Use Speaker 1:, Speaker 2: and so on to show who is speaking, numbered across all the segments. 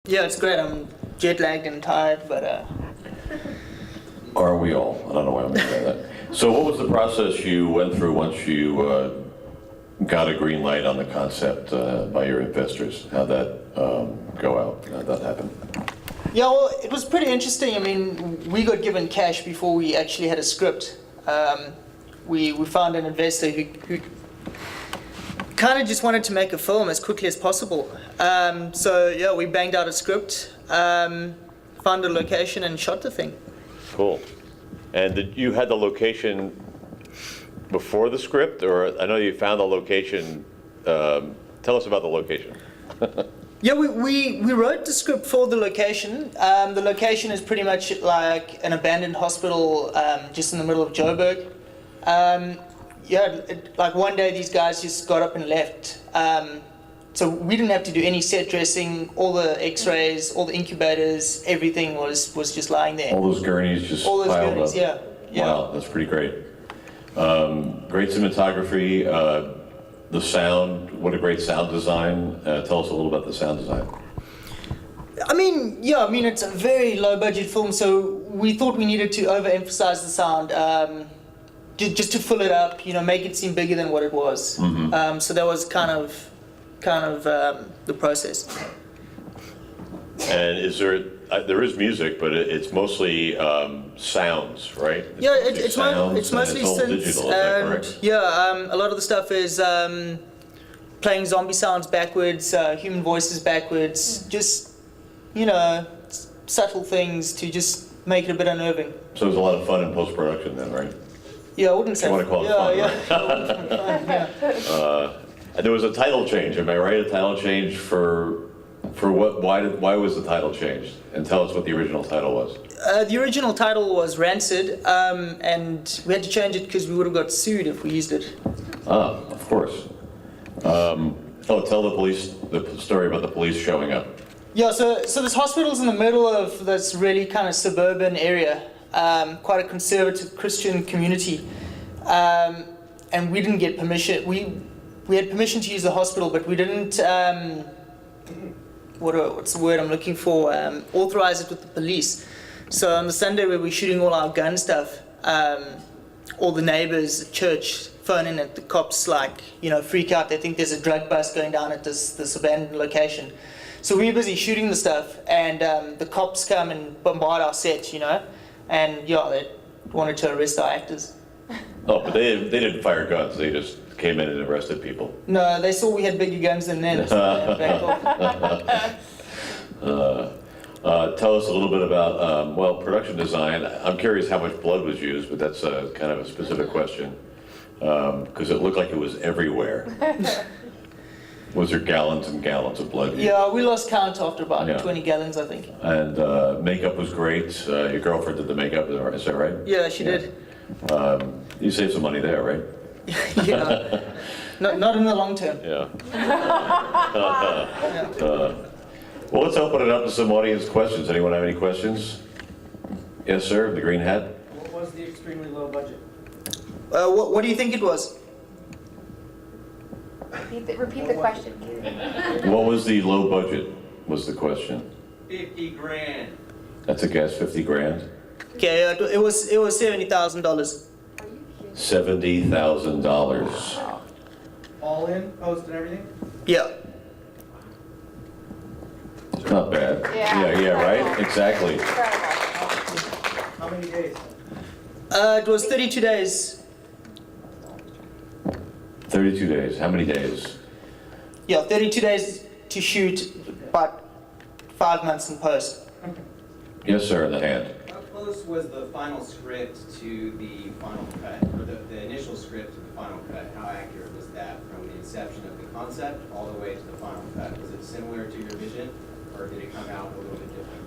Speaker 1: Yeah, it's great. I'm jet lagged and tired, but
Speaker 2: Are we all? I don't know why I'm saying that. So what was the process you went through once you got a green light on the concept by your investors? How'd that go out? How'd that happen?
Speaker 1: yeah, well, it was pretty interesting. I mean, we got given cash before we actually had a script. We found an investor who kind of just wanted to make a film as quickly as possible. So yeah, we banged out a script, found a location, and shot the thing.
Speaker 2: Cool. And you had the location before the script, or I know you found the location. Tell us about the location.
Speaker 1: Yeah, we wrote the script for the location. The location is pretty much like an abandoned hospital just in the middle of Joburg. Like one day these guys just got up and left. So we didn't have to do any set dressing, all the x-rays, all the incubators, everything was just lying there.
Speaker 2: All those gurneys just
Speaker 1: All those
Speaker 2: piled
Speaker 1: gurneys,
Speaker 2: up.
Speaker 1: yeah.
Speaker 2: Wow, that's pretty great. Great cinematography, the sound, what a great sound design. Tell us a little about the sound design.
Speaker 1: I mean, it's a very low budget film, so we thought we needed to overemphasize the sound, just to fill it up, make it seem bigger than what it was.
Speaker 2: Mm-hmm.
Speaker 1: So that was kind of the process.
Speaker 2: And there is music, but it's mostly sounds, right?
Speaker 1: Yeah, it's mostly
Speaker 2: all
Speaker 1: synths,
Speaker 2: digital, is that
Speaker 1: and
Speaker 2: correct?
Speaker 1: a lot of the stuff is playing zombie sounds backwards, human voices backwards, just subtle things to just make it a bit unnerving.
Speaker 2: So it was a lot of fun in post-production then, right?
Speaker 1: Yeah, I wouldn't say.
Speaker 2: You want to call it fun, right?
Speaker 1: Yeah.
Speaker 2: And there was a title change, am I right? A title change for what? Why was the title changed? And tell us what the original title was.
Speaker 1: The original title was Rancid, and we had to change it because we would have got sued if we used it.
Speaker 2: Ah, of course. Tell the story about the police showing up.
Speaker 1: Yeah, so this hospital's in the middle of this really kind of suburban area, quite a conservative Christian community, and we didn't get permission. We had permission to use the hospital, but we didn't. What's the word I'm looking for? Authorize it with the police. So on the Sunday where we're shooting all our gun stuff, all the neighbors at church phone in at the cops, freak out. They think there's a drug bust going down at this abandoned location. So we're busy shooting the stuff, and the cops come and bombard our set, and they wanted to arrest our actors.
Speaker 2: Oh, but they didn't fire guns. They just came in and arrested people.
Speaker 1: No, they saw we had bigger guns than them, so they backed off.
Speaker 2: Tell us a little bit about, production design. I'm curious how much blood was used, but that's kind of a specific question. Because it looked like it was everywhere. Was there gallons and gallons of blood used?
Speaker 1: Yeah, we lost count after about 20 gallons, I think.
Speaker 2: And makeup was great. Your girlfriend did the makeup, is that right?
Speaker 1: Yeah, she did.
Speaker 2: You saved some money there, right?
Speaker 1: Yeah. Not in the long term.
Speaker 2: Yeah. Well, let's open it up to some audience questions. Anyone have any questions? Yes, sir, the green hat.
Speaker 3: What was the extremely low budget?
Speaker 1: What do you think it was?
Speaker 4: Repeat the question.
Speaker 2: What was the low budget, was the question.
Speaker 3: 50 grand.
Speaker 2: That's a guess, 50 grand?
Speaker 1: Okay, it was $70,000.
Speaker 2: $70,000.
Speaker 3: All in, post and everything?
Speaker 1: Yeah.
Speaker 2: Not bad. Yeah, right? Exactly.
Speaker 3: How many days?
Speaker 1: It was 32 days.
Speaker 2: 32 days. How many days?
Speaker 1: Yeah, 32 days to shoot, about 5 months in post.
Speaker 2: Yes, sir, in the hand.
Speaker 5: How close was the final script to the final cut, or the initial script to the final cut? How accurate was that from the inception of the concept all the way to the final cut? Was it similar to your vision, or did it come out a little bit different?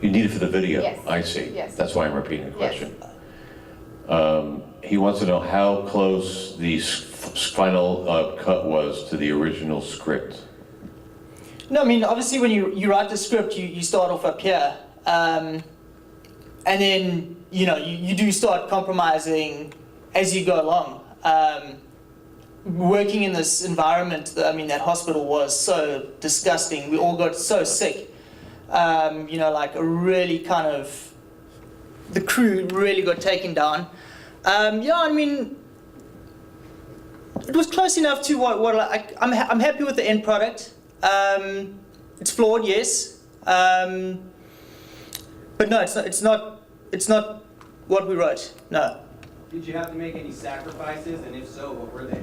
Speaker 2: You need it for the video?
Speaker 4: Yes.
Speaker 2: I see.
Speaker 4: Yes.
Speaker 2: That's why I'm repeating the question. He wants to know how close the final cut was to the original script.
Speaker 1: No, I mean, obviously when you write the script, you start off up here. And then, you do start compromising as you go along. working in this environment, I mean, that hospital was so disgusting. We all got so sick. You know, like a really kind of, the crew really got taken down. Yeah, I mean, it was close enough to I'm happy with the end product. It's flawed, yes. But no, it's not what we wrote, no.
Speaker 5: Did you have to make any sacrifices, and if so, what were they?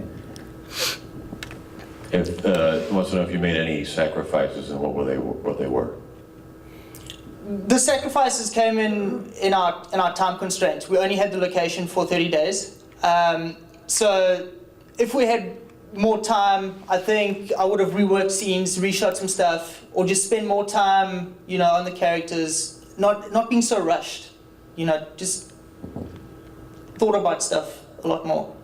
Speaker 2: Wants to know if you made any sacrifices and what they were.
Speaker 1: The sacrifices came in our time constraints. We only had the location for 30 days. So if we had more time, I think I would have reworked scenes, reshot some stuff, or just spend more time, you know, on the characters, not being so rushed, you know, just thought about stuff a lot more.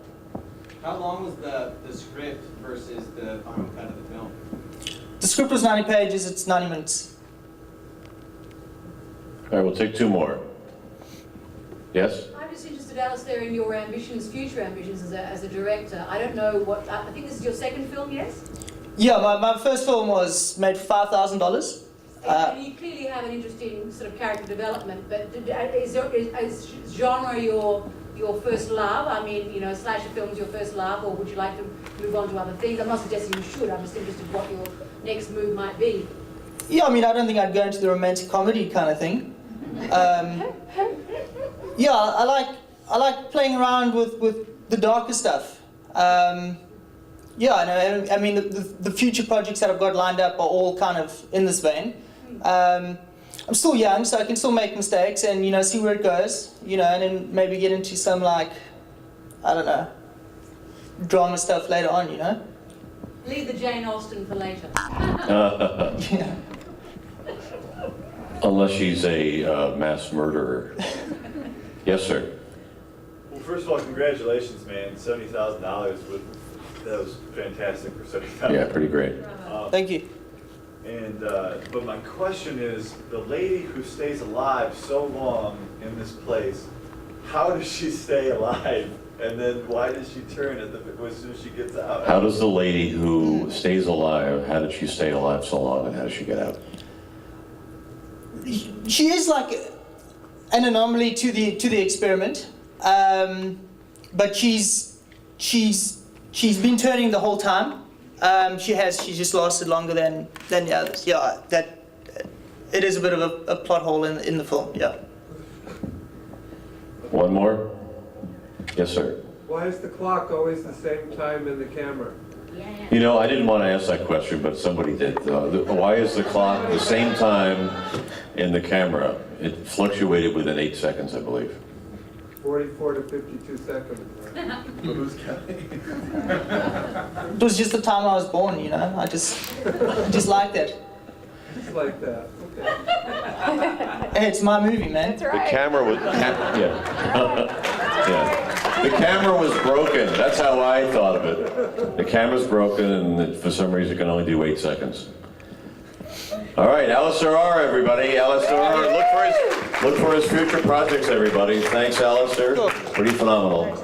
Speaker 5: How long was the script versus the final cut of the film?
Speaker 1: The script was 90 pages, it's 90 minutes.
Speaker 2: All right, we'll take two more. Yes?
Speaker 4: I'm just interested, Alastair, in your ambitions, future ambitions as a director. I don't know what, I think this is your second film, yes?
Speaker 1: Yeah, my first film was made for $5,000.
Speaker 4: And you clearly have an interesting sort of character development, but is genre your first love? I mean, you know, slasher films your first love, or would you like to move on to other things? I'm not suggesting you should, I'm just interested what your next move might be.
Speaker 1: Yeah, I mean, I don't think I'd go into the romantic comedy kind of thing. Yeah, I like playing around with the darker stuff. Yeah, I mean, the future projects that I've got lined up are all kind of in this vein. I'm still young, so I can still make mistakes and, you know, see where it goes, you know, and then maybe get into some, like, I don't know, drama stuff later on, you know?
Speaker 4: Leave the Jane Austen for later.
Speaker 1: Yeah.
Speaker 2: Unless she's a mass murderer. Yes, sir.
Speaker 6: Well, first of all, congratulations, man. $70,000 that was fantastic for $70,000.
Speaker 2: Yeah, pretty great.
Speaker 1: Thank you.
Speaker 6: And but my question is, the lady who stays alive so long in this place, how does she stay alive? And then why does she turn as soon as she gets out?
Speaker 2: How does the lady who stays alive, how did she stay alive so long and how does she get out?
Speaker 1: She is like an anomaly to the experiment, but she's been turning the whole time. She's just lasted longer than the others. Yeah, that it is a bit of a plot hole in the film. Yeah.
Speaker 2: One more? Yes, sir.
Speaker 7: Why is the clock always the same time in the camera?
Speaker 2: You know, I didn't want to ask that question, but somebody did. Why is the clock the same time in the camera? It fluctuated within 8 seconds, I believe.
Speaker 7: 44 to 52 seconds.
Speaker 6: Who's counting?
Speaker 1: It was just the time I was born. You know, I just like that.
Speaker 7: Just like that. Okay.
Speaker 1: Hey, it's my movie, man.
Speaker 2: The camera was, yeah. The camera was broken. That's how I thought of it. The camera's broken, and for some reason, it can only do 8 seconds. All right, Alastair Orr, everybody. Alastair Orr, look for his future projects, everybody. Thanks, Alastair. Pretty phenomenal.